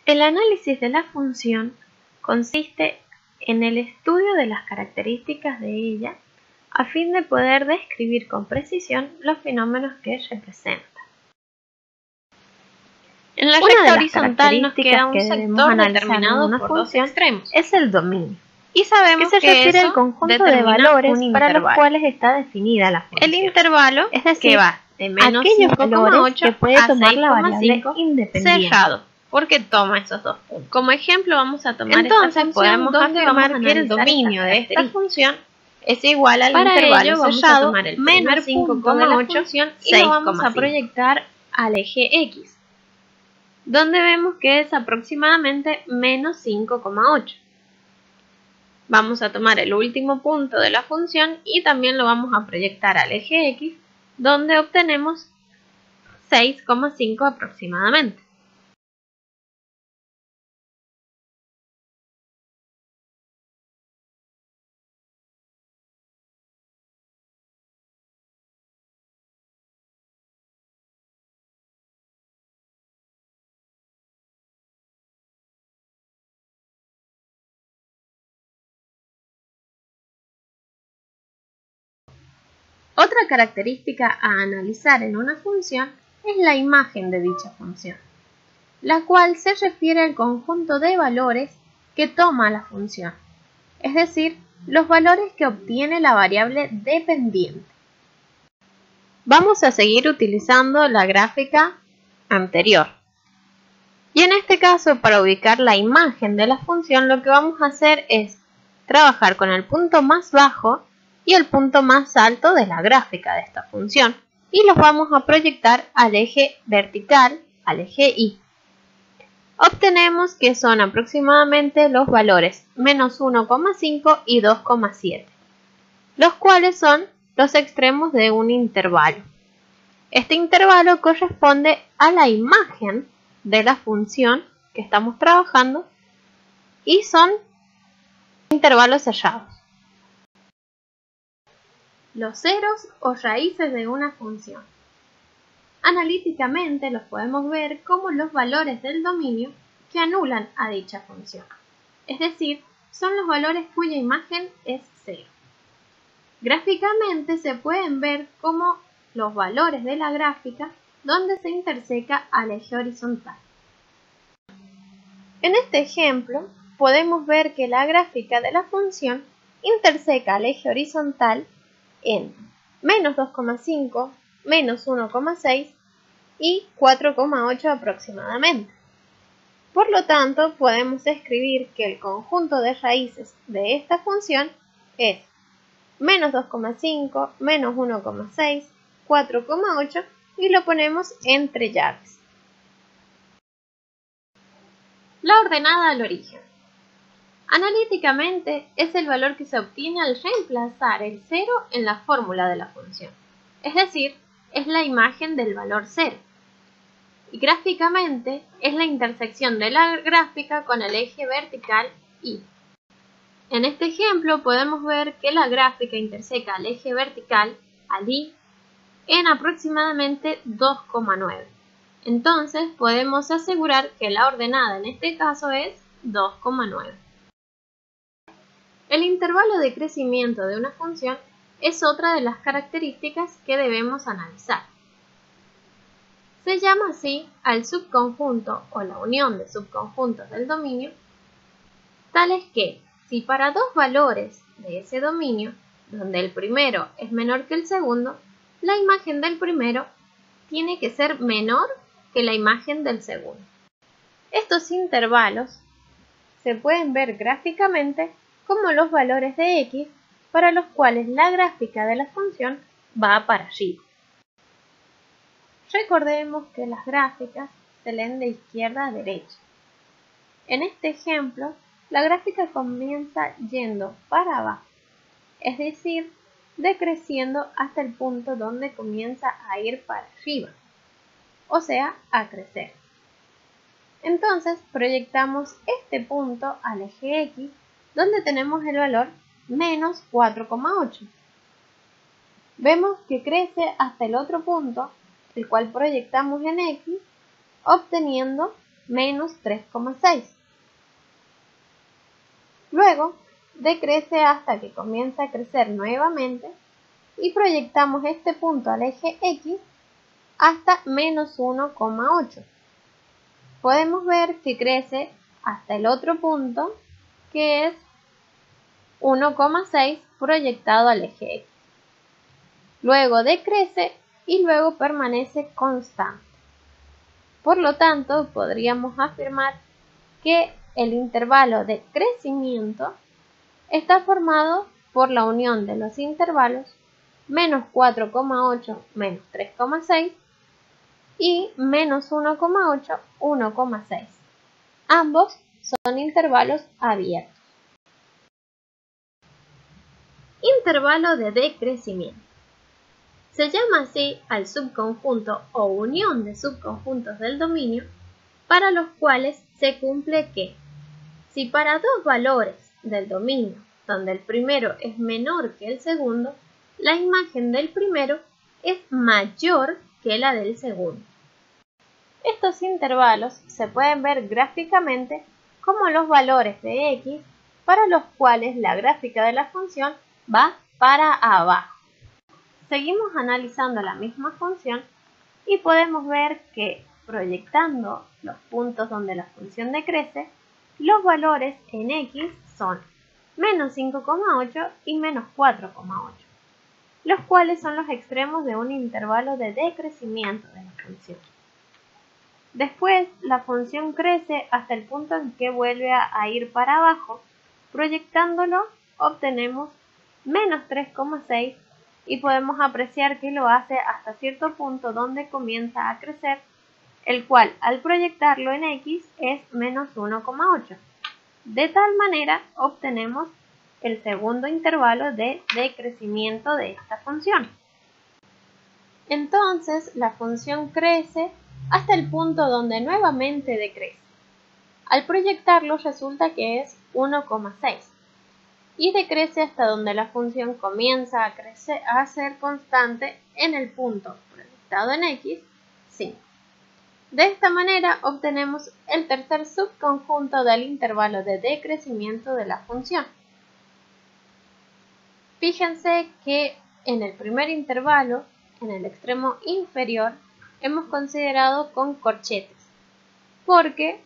El análisis de la función consiste en el estudio de las características de ella a fin de poder describir con precisión los fenómenos que representa. En la recta horizontal nos queda un sector determinado por dos extremos. Es el dominio. Y sabemos que se refiere al conjunto de valores para los cuales está definida la función. El intervalo, es decir, que va de menos 5,8 que puede a tomar la variable 6,5 independiente. sellado, porque toma esos dos puntos. Como ejemplo vamos a tomar esta función donde afirmar que el dominio de esta función es igual al Para intervalo ello, vamos sellado a tomar el menos primer punto de la 5,8 función y lo vamos a proyectar al eje X, donde vemos que es aproximadamente menos 5,8. Vamos a tomar el último punto de la función y también lo vamos a proyectar al eje X, donde obtenemos 6,5 aproximadamente. Otra característica a analizar en una función es la imagen de dicha función, la cual se refiere al conjunto de valores que toma la función, es decir, los valores que obtiene la variable dependiente. Vamos a seguir utilizando la gráfica anterior. Y en este caso, para ubicar la imagen de la función, lo que vamos a hacer es trabajar con el punto más bajo y el punto más alto de la gráfica de esta función y los vamos a proyectar al eje vertical, al eje Y. Obtenemos que son aproximadamente los valores menos 1,5 y 2,7, los cuales son los extremos de un intervalo. Este intervalo corresponde a la imagen de la función que estamos trabajando y son intervalos sellados. Los ceros o raíces de una función. Analíticamente los podemos ver como los valores del dominio que anulan a dicha función, es decir, son los valores cuya imagen es 0. Gráficamente se pueden ver como los valores de la gráfica donde se interseca al eje horizontal. En este ejemplo podemos ver que la gráfica de la función interseca al eje horizontal en menos 2,5, menos 1,6 y 4,8 aproximadamente. Por lo tanto, podemos escribir que el conjunto de raíces de esta función es menos 2,5, menos 1,6, 4,8 y lo ponemos entre llaves. La ordenada al origen. Analíticamente es el valor que se obtiene al reemplazar el 0 en la fórmula de la función, es decir, es la imagen del valor 0. Y gráficamente es la intersección de la gráfica con el eje vertical Y. En este ejemplo podemos ver que la gráfica interseca al eje vertical, al Y, en aproximadamente 2,9. Entonces podemos asegurar que la ordenada en este caso es 2,9. El intervalo de crecimiento de una función es otra de las características que debemos analizar. Se llama así al subconjunto o la unión de subconjuntos del dominio, tales que, si para dos valores de ese dominio, donde el primero es menor que el segundo, la imagen del primero tiene que ser menor que la imagen del segundo. Estos intervalos se pueden ver gráficamente como los valores de x para los cuales la gráfica de la función va para arriba. Recordemos que las gráficas se leen de izquierda a derecha. En este ejemplo, la gráfica comienza yendo para abajo, es decir, decreciendo hasta el punto donde comienza a ir para arriba, o sea, a crecer. Entonces proyectamos este punto al eje X, donde tenemos el valor menos 4,8. Vemos que crece hasta el otro punto, el cual proyectamos en X, obteniendo menos 3,6. Luego, decrece hasta que comienza a crecer nuevamente y proyectamos este punto al eje X hasta menos 1,8. Podemos ver que crece hasta el otro punto, que es 1,6 proyectado al eje X. Luego decrece y luego permanece constante. Por lo tanto, podríamos afirmar que el intervalo de crecimiento está formado por la unión de los intervalos menos 4,8 menos 3,6 y menos 1,8, 1,6. Ambos son intervalos abiertos. Intervalo de decrecimiento. Se llama así al subconjunto o unión de subconjuntos del dominio para los cuales se cumple que, si para dos valores del dominio, donde el primero es menor que el segundo, la imagen del primero es mayor que la del segundo. Estos intervalos se pueden ver gráficamente como los valores de x para los cuales la gráfica de la función va para abajo. Seguimos analizando la misma función y podemos ver que, proyectando los puntos donde la función decrece, los valores en x son menos 5,8 y menos 4,8, los cuales son los extremos de un intervalo de decrecimiento de la función. Después, la función crece hasta el punto en que vuelve a ir para abajo. Proyectándolo, obtenemos menos 3,6 y podemos apreciar que lo hace hasta cierto punto donde comienza a crecer, el cual al proyectarlo en x es menos 1,8. De tal manera obtenemos el segundo intervalo de decrecimiento de esta función. Entonces la función crece hasta el punto donde nuevamente decrece. Al proyectarlo resulta que es 1,6 y decrece hasta donde la función comienza a ser constante en el punto proyectado en x, 5. De esta manera obtenemos el tercer subconjunto del intervalo de decrecimiento de la función. Fíjense que en el primer intervalo, en el extremo inferior, hemos considerado con corchetes, porque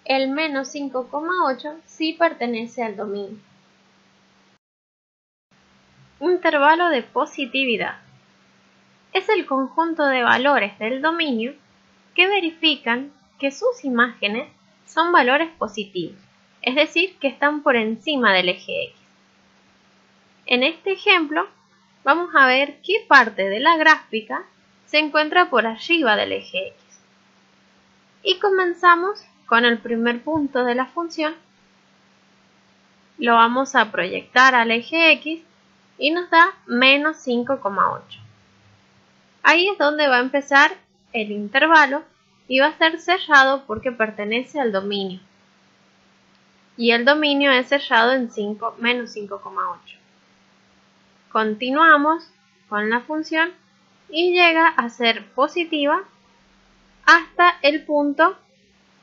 el menos 5,8 sí pertenece al dominio. Intervalo de positividad. Es el conjunto de valores del dominio que verifican que sus imágenes son valores positivos, es decir, que están por encima del eje X. En este ejemplo, vamos a ver qué parte de la gráfica se encuentra por arriba del eje X. Y comenzamos con el primer punto de la función. Lo vamos a proyectar al eje X y nos da menos 5,8. Ahí es donde va a empezar el intervalo y va a ser sellado porque pertenece al dominio. Y el dominio es sellado en menos 5,8. Continuamos con la función y llega a ser positiva hasta el punto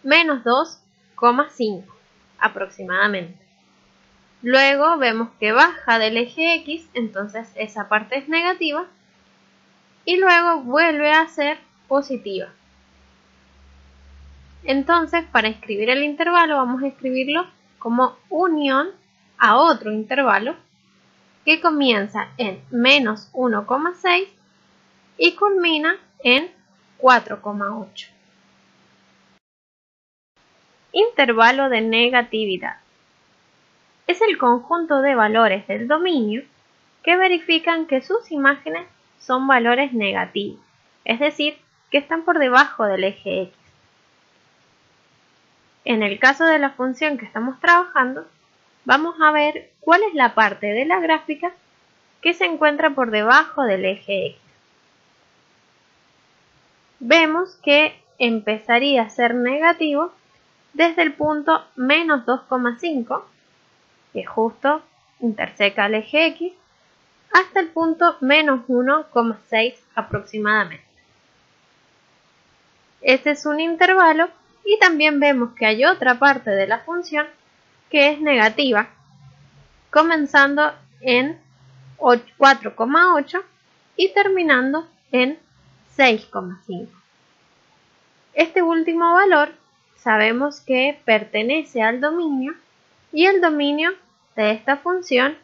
menos 2,5 aproximadamente. Luego vemos que baja del eje X, entonces esa parte es negativa, y luego vuelve a ser positiva. Entonces, para escribir el intervalo vamos a escribirlo como unión a otro intervalo que comienza en menos 1,6 y culmina en 4,8. Intervalo de negatividad. Es el conjunto de valores del dominio que verifican que sus imágenes son valores negativos, es decir, que están por debajo del eje X. En el caso de la función que estamos trabajando, vamos a ver cuál es la parte de la gráfica que se encuentra por debajo del eje X. Vemos que empezaría a ser negativo desde el punto menos 2,5, que justo interseca el eje X, hasta el punto menos 1,6 aproximadamente. Este es un intervalo Y también vemos que hay otra parte de la función que es negativa, comenzando en 4,8 y terminando en 6,5. Este último valor sabemos que pertenece al dominio y el dominio de esta función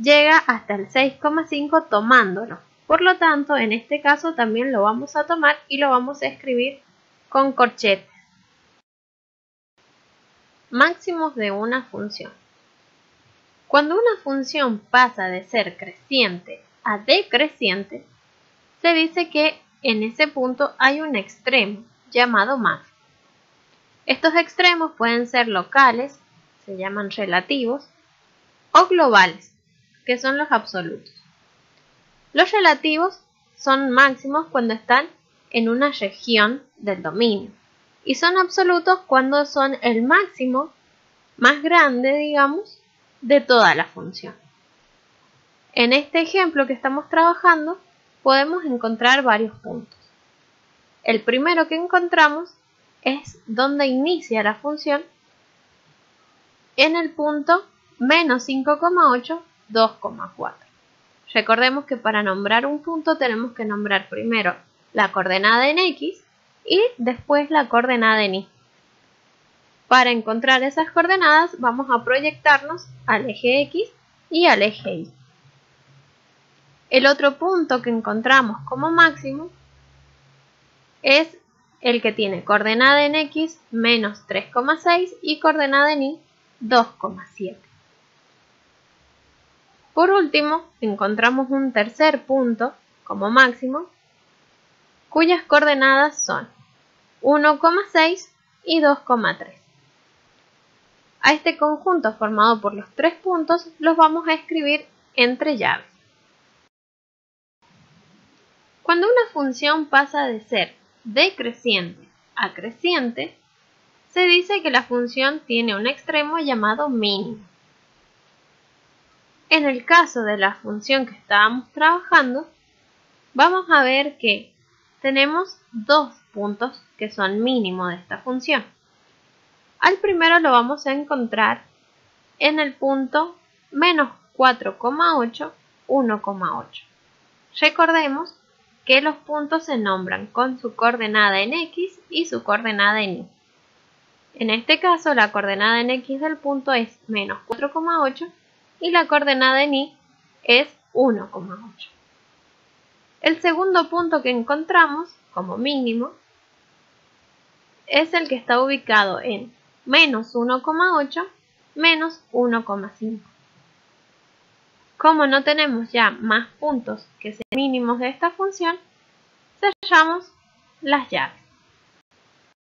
llega hasta el 6,5 tomándolo. Por lo tanto, en este caso también lo vamos a tomar y lo vamos a escribir con corchetes. Máximos de una función. Cuando una función pasa de ser creciente a decreciente, se dice que en ese punto hay un extremo llamado máximo. Estos extremos pueden ser locales, se llaman relativos, o globales, que son los absolutos. Los relativos son máximos cuando están en una región del dominio y son absolutos cuando son el máximo más grande, digamos, de toda la función. En este ejemplo que estamos trabajando podemos encontrar varios puntos. El primero que encontramos es donde inicia la función en el punto menos 5,8, 2,4. Recordemos que para nombrar un punto tenemos que nombrar primero la coordenada en X y después la coordenada en Y. Para encontrar esas coordenadas vamos a proyectarnos al eje X y al eje Y. El otro punto que encontramos como máximo es el que tiene coordenada en X menos 3,6 y coordenada en Y 2,7. Por último, encontramos un tercer punto como máximo, cuyas coordenadas son 1,6 y 2,3. A este conjunto formado por los tres puntos los vamos a escribir entre llaves. Cuando una función pasa de ser decreciente a creciente, se dice que la función tiene un extremo llamado mínimo. En el caso de la función que estábamos trabajando, vamos a ver que tenemos dos puntos que son mínimo de esta función. Al primero lo vamos a encontrar en el punto menos 4,8, 1,8. Recordemos que los puntos se nombran con su coordenada en X y su coordenada en Y. En este caso, la coordenada en X del punto es menos 4,8 y la coordenada en Y es 1,8. El segundo punto que encontramos como mínimo es el que está ubicado en menos 1,8 menos 1,5. Como no tenemos ya más puntos que sean mínimos de esta función, cerramos las llaves.